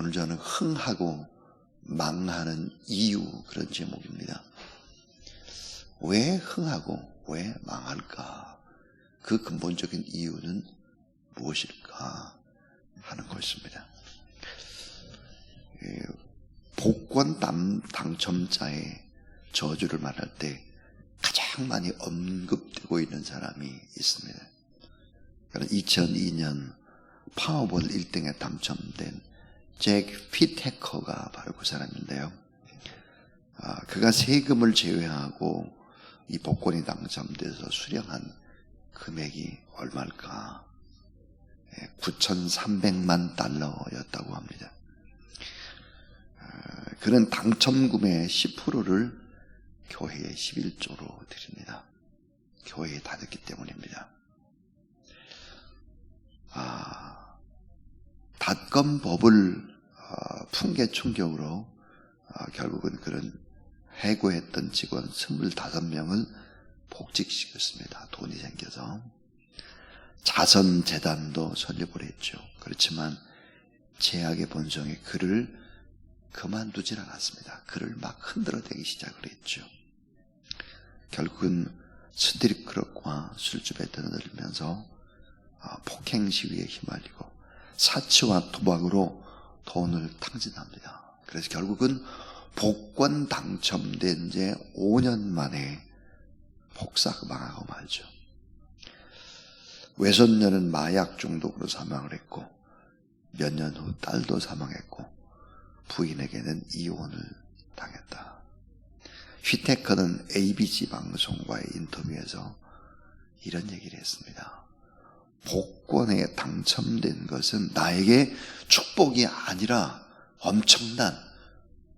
오늘 저는 흥하고 망하는 이유, 그런 제목입니다. 왜 흥하고 왜 망할까? 그 근본적인 이유는 무엇일까 하는 것입니다. 복권 당첨자의 저주를 말할 때 가장 많이 언급되고 있는 사람이 있습니다. 2002년 파워볼 1등에 당첨된 잭 휘테커가 바로 그 사람인데요. 그가 세금을 제외하고 이 복권이 당첨돼서 수령한 금액이 얼마일까? 9,300만 달러였다고 합니다. 그는 당첨금의 10%를 교회에 11조로 드립니다. 교회에 다녔기 때문입니다. 닷컴 버블 풍계 충격으로 결국은 그런 해고했던 직원 25명을 복직시켰습니다. 돈이 생겨서. 자선재단도 설립을 했죠. 그렇지만 제약의 본성에 그를 그만두질 않았습니다. 그를 막 흔들어대기 시작을 했죠. 결국은 스트릿 클럽과 술집에 드나들면서 폭행 시위에 휘말리고 사치와 도박으로 돈을 탕진합니다. 그래서 결국은 복권 당첨된 지 5년 만에 폭삭 망하고 말죠. 외손녀는 마약 중독으로 사망을 했고 몇 년 후 딸도 사망했고 부인에게는 이혼을 당했다. 휘테커는 ABC 방송과의 인터뷰에서 이런 얘기를 했습니다. 복권에 당첨된 것은 나에게 축복이 아니라 엄청난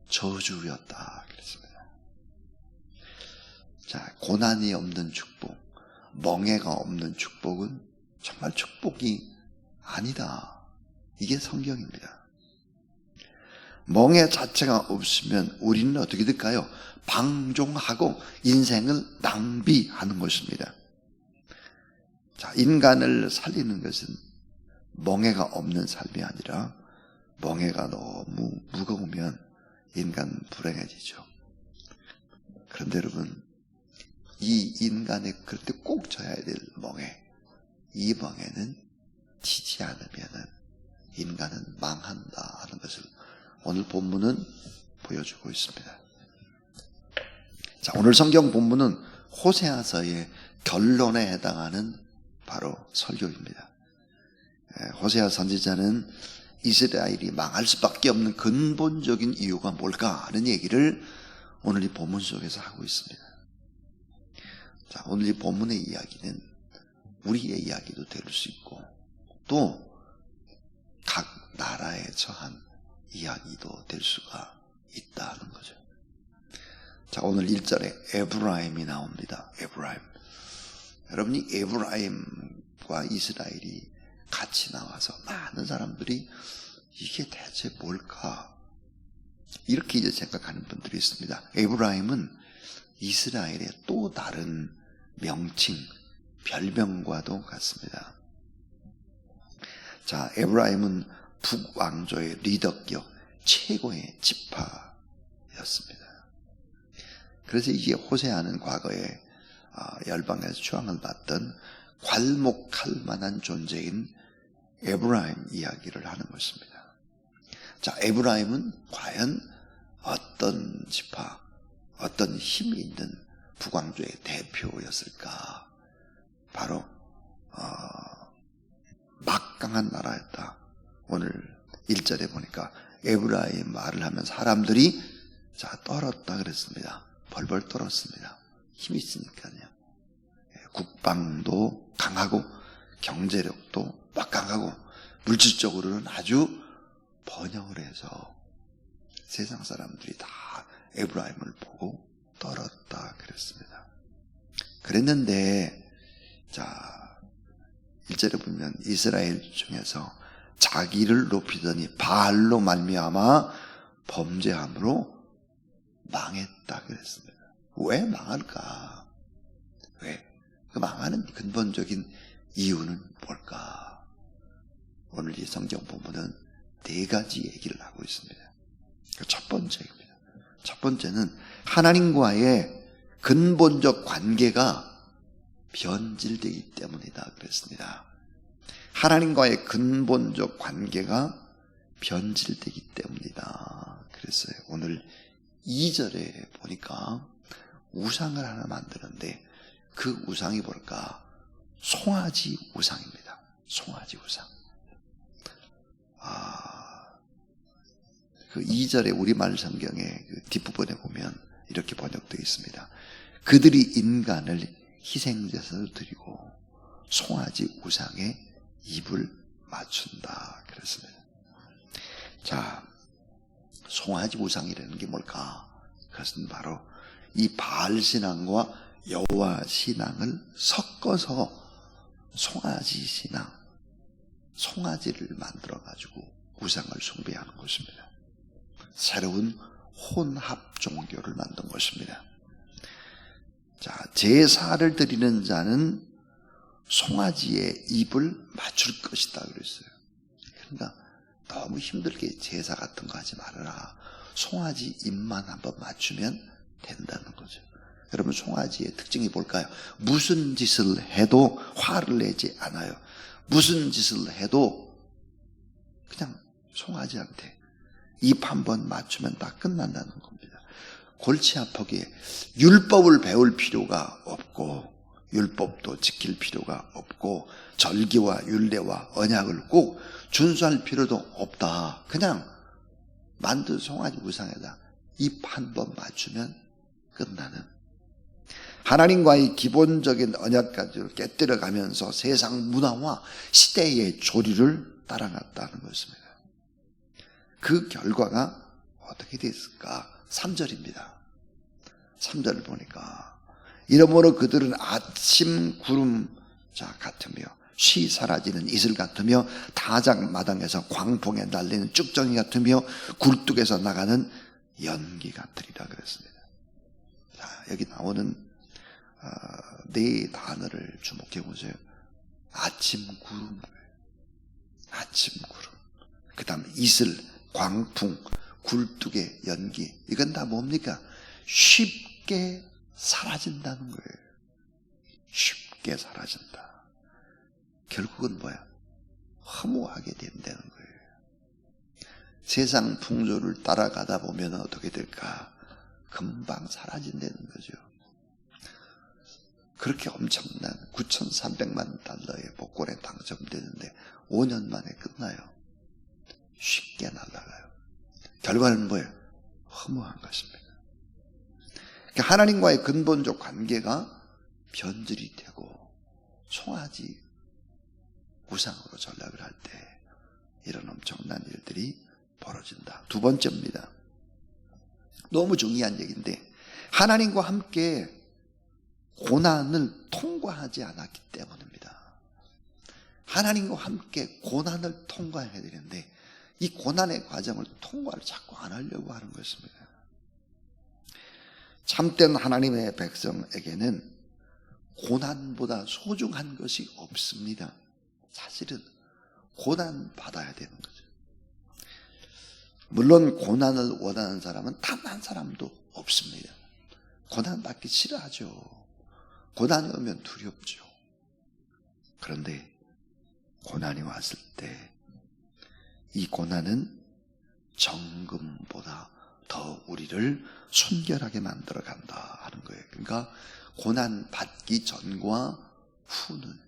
저주였다. 그랬습니다. 자, 고난이 없는 축복, 멍해가 없는 축복은 정말 축복이 아니다. 이게 성경입니다. 멍해 자체가 없으면 우리는 어떻게 될까요? 방종하고 인생을 낭비하는 것입니다. 자, 인간을 살리는 것은 멍해가 없는 삶이 아니라 멍해가 너무 무거우면 인간 불행해지죠. 그런데 여러분, 이 인간의 그럴 때 꼭 져야 될 멍해, 이 멍해는 지지 않으면 인간은 망한다 하는 것을 오늘 본문은 보여주고 있습니다. 자, 오늘 성경 본문은 호세아서의 결론에 해당하는 바로 설교입니다. 호세아 선지자는 이스라엘이 망할 수밖에 없는 근본적인 이유가 뭘까 하는 얘기를 오늘 이 본문 속에서 하고 있습니다. 자, 오늘 이 본문의 이야기는 우리의 이야기도 될 수 있고 또 각 나라에 처한 이야기도 될 수가 있다는 거죠. 자, 오늘 1절에 에브라임이 나옵니다. 에브라임. 여러분이 에브라임과 이스라엘이 같이 나와서 많은 사람들이 이게 대체 뭘까? 이렇게 이제 생각하는 분들이 있습니다. 에브라임은 이스라엘의 또 다른 명칭, 별명과도 같습니다. 자, 에브라임은 북왕조의 리더격 최고의 지파였습니다. 그래서 이게 호세아는 과거에 열방에서 추앙을 받던 괄목할 만한 존재인 에브라임 이야기를 하는 것입니다. 자, 에브라임은 과연 어떤 지파, 어떤 힘이 있는 북왕조의 대표였을까? 바로 막강한 나라였다. 오늘 1절에 보니까 에브라임 말을 하면 사람들이 떨었다 그랬습니다. 벌벌 떨었습니다. 힘이 있으니까요. 국방도 강하고 경제력도 막강하고 물질적으로는 아주 번영을 해서 세상 사람들이 다 에브라임을 보고 떨었다 그랬습니다. 그랬는데 자, 1절에 보면 이스라엘 중에서 자기를 높이더니 바알로 말미암아 범죄함으로 망했다 그랬습니다. 왜 망할까? 왜? 그 망하는 근본적인 이유는 뭘까? 오늘 이 성경 본문은 네 가지 얘기를 하고 있습니다. 첫 번째입니다. 첫 번째는 하나님과의 근본적 관계가 변질되기 때문이다 그랬습니다. 하나님과의 근본적 관계가 변질되기 때문이다 그랬어요. 오늘 2절에 보니까 우상을 하나 만드는데 그 우상이 뭘까? 송아지 우상입니다. 송아지 우상. 그 2절에 우리말 성경의 그 뒷부분에 보면 이렇게 번역되어 있습니다. 그들이 인간을 희생제사로 드리고 송아지 우상에 입을 맞춘다 그랬습니다. 자, 송아지 우상이라는 게 뭘까? 그것은 바로 이 바알 신앙과 여호와 신앙을 섞어서 송아지 신앙, 송아지를 만들어 가지고 우상을 숭배하는 것입니다. 새로운 혼합 종교를 만든 것입니다. 자, 제사를 드리는 자는 송아지의 입을 맞출 것이다 그랬어요. 그러니까 너무 힘들게 제사 같은 거 하지 말아라. 송아지 입만 한번 맞추면 된다는 거죠. 여러분, 송아지의 특징이 뭘까요? 무슨 짓을 해도 화를 내지 않아요. 무슨 짓을 해도 그냥 송아지한테 입 한번 맞추면 다 끝난다는 겁니다. 골치 아프게 율법을 배울 필요가 없고 율법도 지킬 필요가 없고 절기와 율례와 언약을 꼭 준수할 필요도 없다. 그냥 만든 송아지 우상에다 입 한번 맞추면 끝나는, 하나님과의 기본적인 언약까지 깨뜨려가면서 세상 문화와 시대의 조리를 따라갔다는 것입니다. 그 결과가 어떻게 됐을까? 3절입니다. 3절을 보니까 이러므로 그들은 아침 구름자 같으며 쉬 사라지는 이슬 같으며 타작 마당에서 광풍에 날리는 쭉정이 같으며 굴뚝에서 나가는 연기 같으리라 그랬습니다. 자, 여기 나오는 네 단어를 주목해 보세요. 아침 구름, 아침 구름, 그 다음 이슬, 광풍, 굴뚝의 연기. 이건 다 뭡니까? 쉽게 사라진다는 거예요. 쉽게 사라진다. 결국은 뭐야? 허무하게 된다는 거예요. 세상 풍조를 따라가다 보면 어떻게 될까? 금방 사라진다는 거죠. 그렇게 엄청난 9,300만 달러의 복권에 당첨되는데 5년 만에 끝나요. 쉽게 날아가요. 결과는 뭐예요? 허무한 것입니다. 그러니까 하나님과의 근본적 관계가 변질이 되고 송아지 우상으로 전락을 할 때 이런 엄청난 일들이 벌어진다. 두 번째입니다. 너무 중요한 얘기인데, 하나님과 함께 고난을 통과하지 않았기 때문입니다. 하나님과 함께 고난을 통과해야 되는데 이 고난의 과정을 통과를 자꾸 안 하려고 하는 것입니다. 참된 하나님의 백성에게는 고난보다 소중한 것이 없습니다. 사실은 고난 받아야 되는 거죠. 물론 고난을 원하는 사람은 단 한 사람도 없습니다. 고난 받기 싫어하죠. 고난이 오면 두렵죠. 그런데 고난이 왔을 때 이 고난은 정금보다 더 우리를 순결하게 만들어 간다 하는 거예요. 그러니까 고난 받기 전과 후는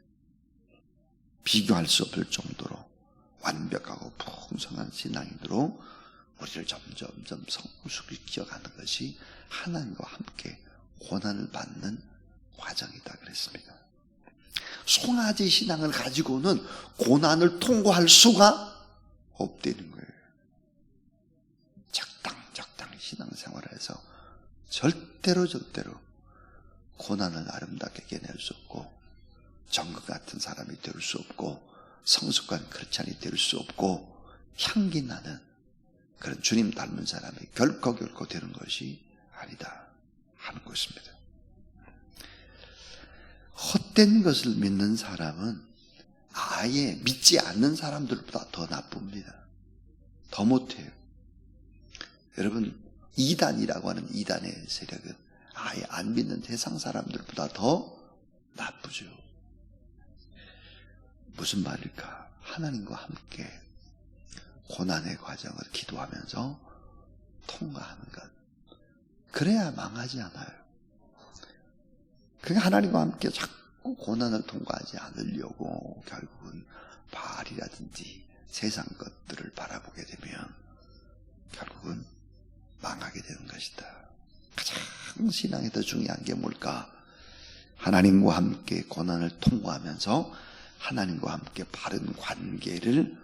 비교할 수 없을 정도로 완벽하고 풍성한 신앙인으로 우리를 점점 성숙시켜가는 것이 하나님과 함께 고난을 받는 과정이다 그랬습니다. 송아지 신앙을 가지고는 고난을 통과할 수가 없다는 거예요. 적당히 신앙생활을 해서 절대로 고난을 아름답게 이겨낼 수 없고 정금 같은 사람이 될 수 없고 성숙한 크리스찬이 될 수 없고 향기 나는 그런 주님 닮은 사람이 결코 되는 것이 아니다 하는 것입니다. 헛된 것을 믿는 사람은 아예 믿지 않는 사람들보다 더 나쁩니다. 더 못해요. 여러분, 이단이라고 하는 이단의 세력은 아예 안 믿는 세상 사람들보다 더 나쁘죠. 무슨 말일까? 하나님과 함께 고난의 과정을 기도하면서 통과하는 것. 그래야 망하지 않아요. 그러니까 하나님과 함께 자꾸 고난을 통과하지 않으려고 결국은 바알이라든지 세상 것들을 바라보게 되면 결국은 망하게 되는 것이다. 가장 신앙에 더 중요한 게 뭘까? 하나님과 함께 고난을 통과하면서 하나님과 함께 바른 관계를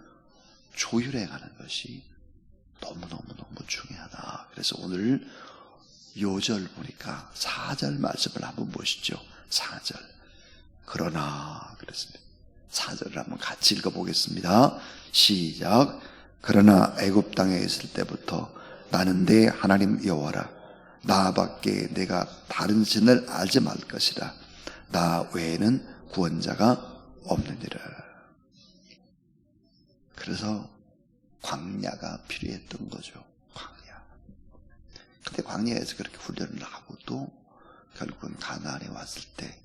조율해가는 것이 너무너무 중요하다. 그래서 오늘 요절 보니까 4절 말씀을 한번 보시죠. 4절. 그러나 그랬습니다. 4절을 한번 같이 읽어보겠습니다. 시작. 그러나 애굽 땅에 있을 때부터 나는 내 하나님 여호와라. 나밖에 내가 다른 신을 알지 말 것이라. 나 외에는 구원자가 없느니라. 그래서 광야가 필요했던 거죠. 광야. 근데 광야에서 그렇게 훈련을 하고 또 결국은 가나안에 왔을 때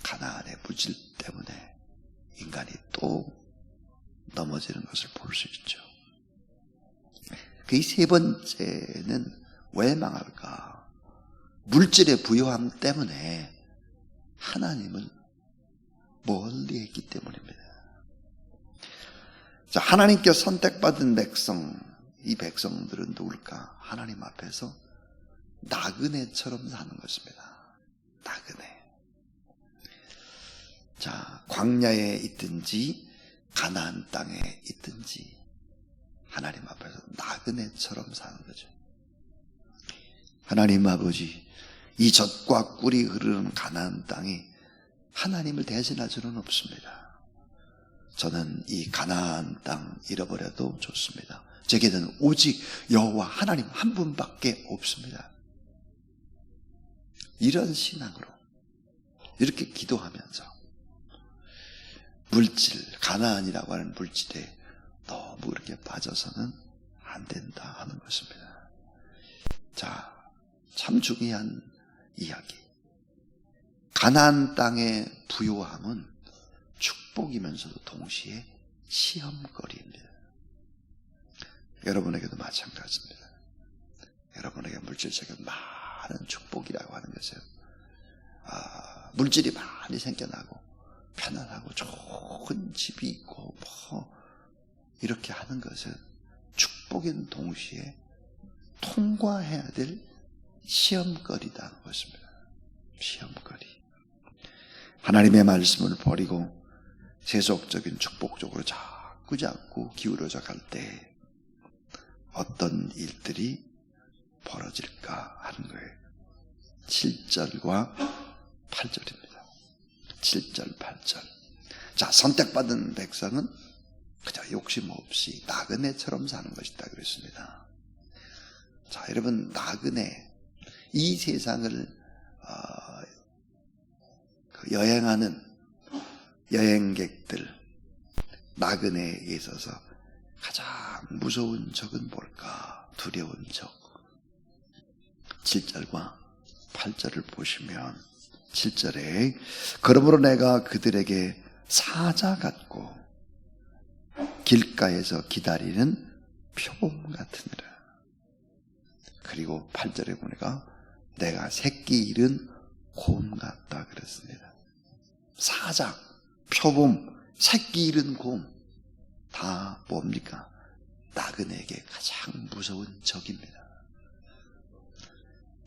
가나안의 물질 때문에 인간이 또 넘어지는 것을 볼 수 있죠. 그 세 번째는 왜 망할까? 물질의 부요함 때문에 하나님을 멀리 했기 때문입니다. 자, 하나님께 선택받은 백성, 이 백성들은 누굴까? 하나님 앞에서 나그네처럼 사는 것입니다. 나그네. 자, 광야에 있든지 가나안 땅에 있든지 하나님 앞에서 나그네처럼 사는 거죠. 하나님 아버지, 이 젖과 꿀이 흐르는 가나안 땅이 하나님을 대신할 수는 없습니다. 저는 이 가나안 땅 잃어버려도 좋습니다. 제게는 오직 여호와 하나님 한 분밖에 없습니다. 이런 신앙으로 이렇게 기도하면서 물질, 가나안이라고 하는 물질에 너무 그렇게 빠져서는 안 된다 하는 것입니다. 자, 참 중요한 이야기. 가나안 땅의 부요함은 축복이면서도 동시에 시험거리입니다. 여러분에게도 마찬가지입니다. 여러분에게 물질적인 많은 축복이라고 하는 것은 물질이 많이 생겨나고 편안하고 좋은 집이 있고 이렇게 하는 것은 축복인 동시에 통과해야 될 시험거리다는 것입니다. 시험거리. 하나님의 말씀을 버리고 세속적인 축복 쪽으로 자꾸 기울어져 갈 때 어떤 일들이 벌어질까 하는 거예요. 7절과 8절입니다. 7절, 8절. 자, 선택받은 백성은 그저 욕심 없이 나그네처럼 사는 것이다 그랬습니다. 자, 여러분, 나그네, 이 세상을 여행하는 여행객들, 나그네에 있어서 가장 무서운 적은 뭘까? 두려운 적. 7절과 8절을 보시면 7절에 그러므로 내가 그들에게 사자 같고 길가에서 기다리는 표범 같으니라. 그리고 8절에 보니까 내가 새끼 잃은 곰 같다 그랬습니다. 사자, 표범, 새끼 잃은 곰 다 뭡니까? 나그네에게 가장 무서운 적입니다.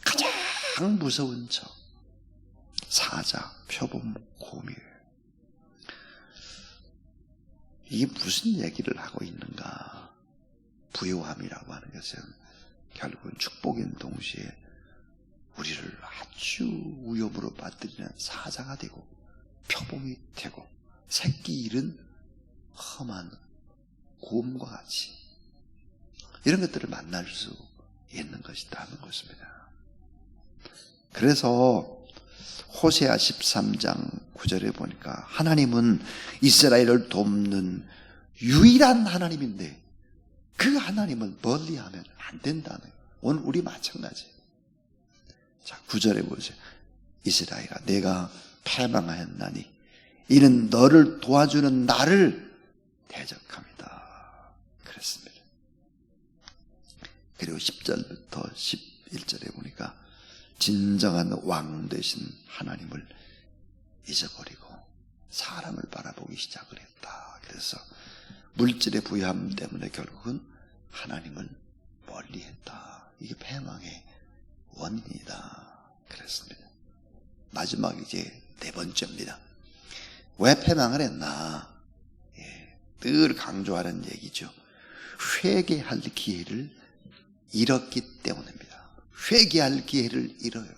가장 무서운 적. 사자, 표범, 곰이에요. 이게 무슨 얘기를 하고 있는가? 부요함이라고 하는 것은 결국은 축복인 동시에 우리를 아주 위협으로 빠뜨리는 사자가 되고 표범이 되고 새끼 잃은 험한 곰과 같이 이런 것들을 만날 수 있는 것이다 하는 것입니다. 그래서 호세아 13장 9절에 보니까 하나님은 이스라엘을 돕는 유일한 하나님인데 그 하나님을 멀리하면 안 된다는 거예요. 오늘 우리 마찬가지. 자, 9절에 보세요. 이스라엘아, 내가 패망하였나니 이는 너를 도와주는 나를 대적함이다. 그랬습니다. 그리고 10절부터 11절에 보니까 진정한 왕 되신 하나님을 잊어버리고 사람을 바라보기 시작을 했다. 그래서 물질의 부유함 때문에 결국은 하나님을 멀리했다. 이게 패망의 원인이다. 그랬습니다. 마지막 이제 네 번째입니다. 왜 패망을 했나? 늘 강조하는 얘기죠. 회개할 기회를 잃었기 때문입니다. 회개할 기회를 잃어요.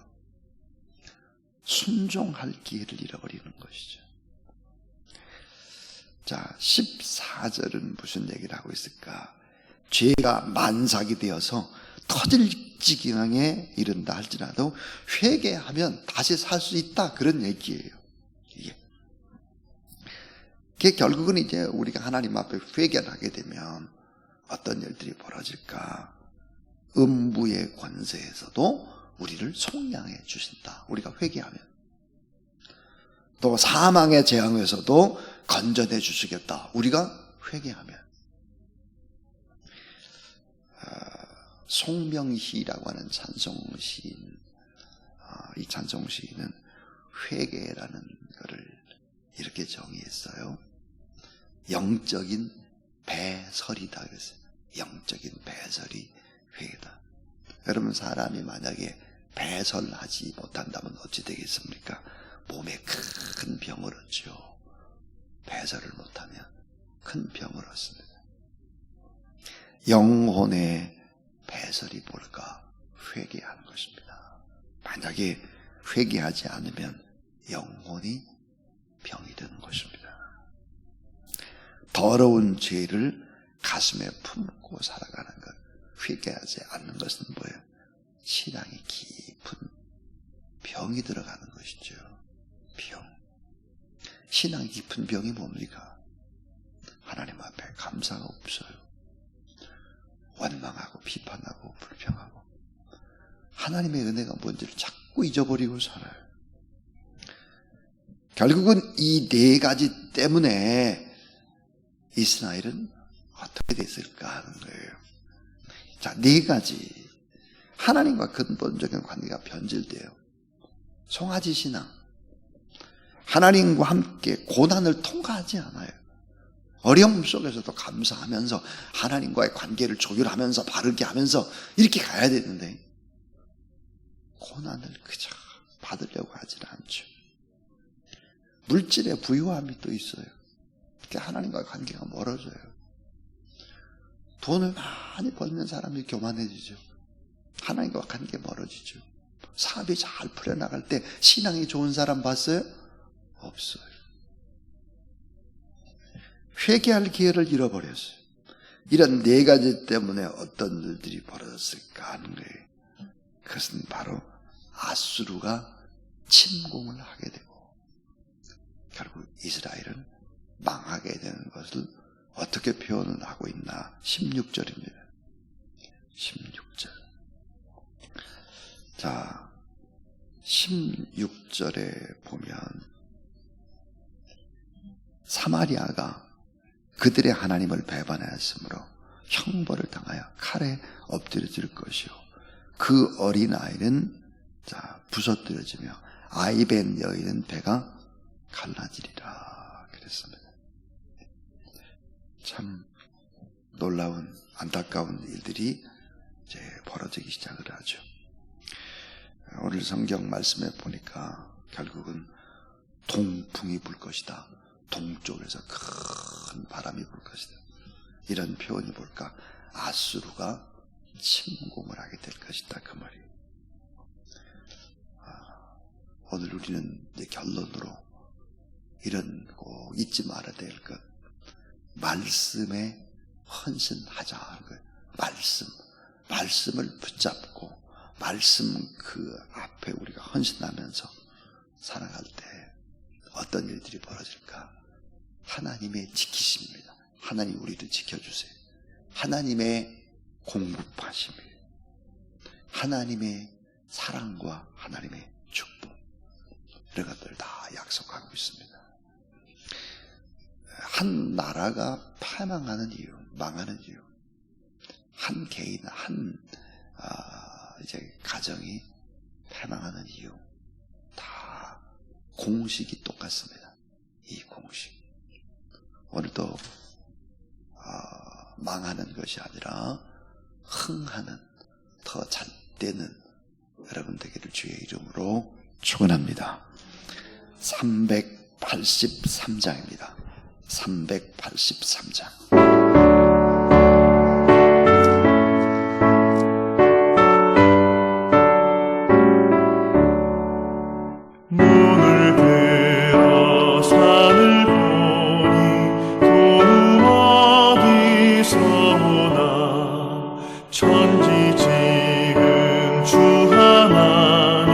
순종할 기회를 잃어버리는 것이죠. 자, 14절은 무슨 얘기를 하고 있을까? 죄가 만삭이 되어서 터질 지경에 이른다 할지라도 회개하면 다시 살 수 있다, 그런 얘기예요. 이게 결국은 이제 우리가 하나님 앞에 회개를 하게 되면 어떤 일들이 벌어질까? 음부의 권세에서도 우리를 속량해 주신다. 우리가 회개하면. 또 사망의 재앙에서도 건져내 주시겠다. 우리가 회개하면. 송명희라고 하는 찬송시인, 이 찬송시인은 회개라는 것을 이렇게 정의했어요. 영적인 배설이다 그랬어요. 영적인 배설이 회개다. 여러분, 사람이 만약에 배설하지 못한다면 어찌 되겠습니까? 몸에 큰 병을 얻죠. 배설을 못하면 큰 병을 얻습니다. 영혼의 배설이 뭘까? 회개하는 것입니다. 만약에 회개하지 않으면 영혼이 병이 되는 것입니다. 더러운 죄를 가슴에 품고 살아가는 것, 회개하지 않는 것은 뭐예요? 신앙이 깊은 병이 들어가는 것이죠. 병. 신앙이 깊은 병이 뭡니까? 하나님 앞에 감사가 없어요. 원망하고 비판하고 불평하고 하나님의 은혜가 뭔지를 자꾸 잊어버리고 살아요. 결국은 이 네 가지 때문에 이스라엘은 어떻게 됐을까 하는 거예요. 자, 네 가지. 하나님과 근본적인 관계가 변질돼요. 송아지 신앙. 하나님과 함께 고난을 통과하지 않아요. 어려움 속에서도 감사하면서 하나님과의 관계를 조율하면서 바르게 하면서 이렇게 가야 되는데 고난을 그저 받으려고 하질 않죠. 물질의 부유함이 또 있어요. 하나님과의 관계가 멀어져요. 돈을 많이 벌는 사람이 교만해지죠. 하나님과 관계 멀어지죠. 사업이 잘 풀려나갈 때 신앙이 좋은 사람 봤어요? 없어요. 회개할 기회를 잃어버렸어요. 이런 네 가지 때문에 어떤 일들이 벌어졌을까 하는 거예요. 그것은 바로 아수르가 침공을 하게 되고 결국 이스라엘은 망하게 되는 것을 어떻게 표현을 하고 있나? 16절입니다. 16절. 자, 16절에 보면 사마리아가 그들의 하나님을 배반하였으므로 형벌을 당하여 칼에 엎드려질 것이요 그 어린아이는 부서뜨려지며 아이벤 여인은 배가 갈라지리라 그랬습니다. 참 놀라운 안타까운 일들이 이제 벌어지기 시작을 하죠. 오늘 성경 말씀에 보니까 결국은 동풍이 불 것이다. 동쪽에서 큰 바람이 불 것이다. 이런 표현이 뭘까? 아수르가 침공을 하게 될 것이다. 그 말이. 오늘 우리는 이제 결론으로 이런 꼭 잊지 말아야 될 것. 말씀에 헌신하자 하는 거예요. 말씀을 붙잡고 말씀 그 앞에 우리가 헌신하면서 살아갈 때 어떤 일들이 벌어질까? 하나님의 지키심입니다. 하나님 우리를 지켜주세요. 하나님의 공급하심이, 하나님의 사랑과 하나님의 축복, 이런 것들 다 약속하고 있습니다. 한 나라가 패망하는 이유, 망하는 이유, 한 개인, 이제 가정이 패망하는 이유, 다 공식이 똑같습니다. 이 공식. 오늘도 망하는 것이 아니라 흥하는, 더 잘 되는 여러분 되기를 주의 이름으로 축원합니다. 383장입니다. 383장. 문을 들어 산을 보니 도무 어디서 오나 천지지은 주 하나님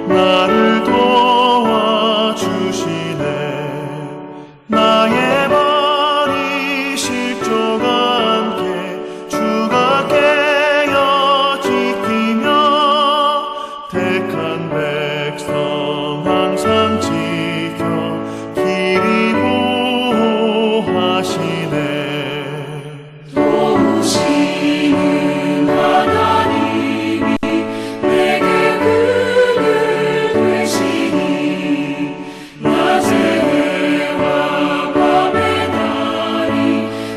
나를 도와주시네. 나의 발이 실족아 함께 주가 깨어 지키며 택한 백성 항상 지켜 길이 보호하시네. 도우시는 하나님이 내게 그늘 되시니 낮의 해와 밤의 달이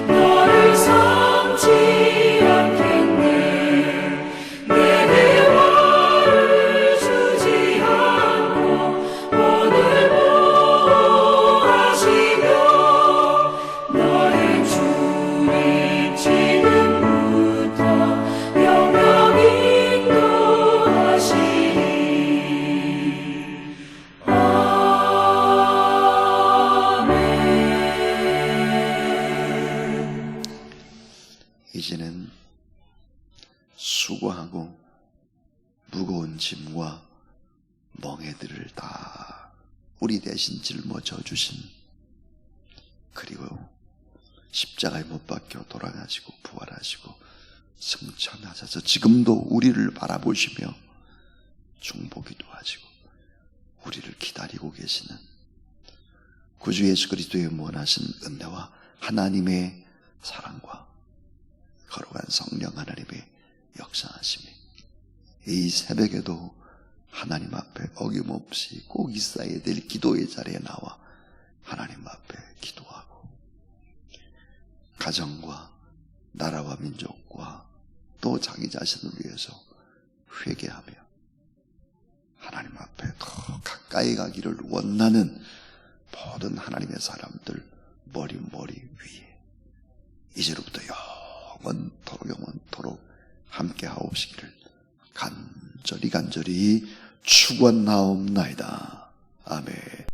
너를 삼지 않겠네. 내게 화를 주지 않고 오늘 보호하시며 나의 주님 지금부터 영영 인도하시니. 아멘. 이제는 수고하고 무거운 짐과 멍에들을 다 우리 대신 짊어져 주신, 그리고 십자가에 못 박혀 돌아가시고 부활하시고 승천하셔서 지금도 우리를 바라보시며 중보기도 하시고 우리를 기다리고 계시는 구주 예수 그리스도의 무한하신 은혜와 하나님의 사랑과 거룩한 성령 하나님의 역사하심이 이 새벽에도 하나님 앞에 어김없이 꼭 있어야 될 기도의 자리에 나와 하나님 앞에 기도하고 가정과 나라와 민족과 또 자기 자신을 위해서 회개하며 하나님 앞에 더 가까이 가기를 원하는 모든 하나님의 사람들 머리 위에 이제로부터 영원토록 함께 하옵시기를 간절히 축원하옵나이다. 아멘.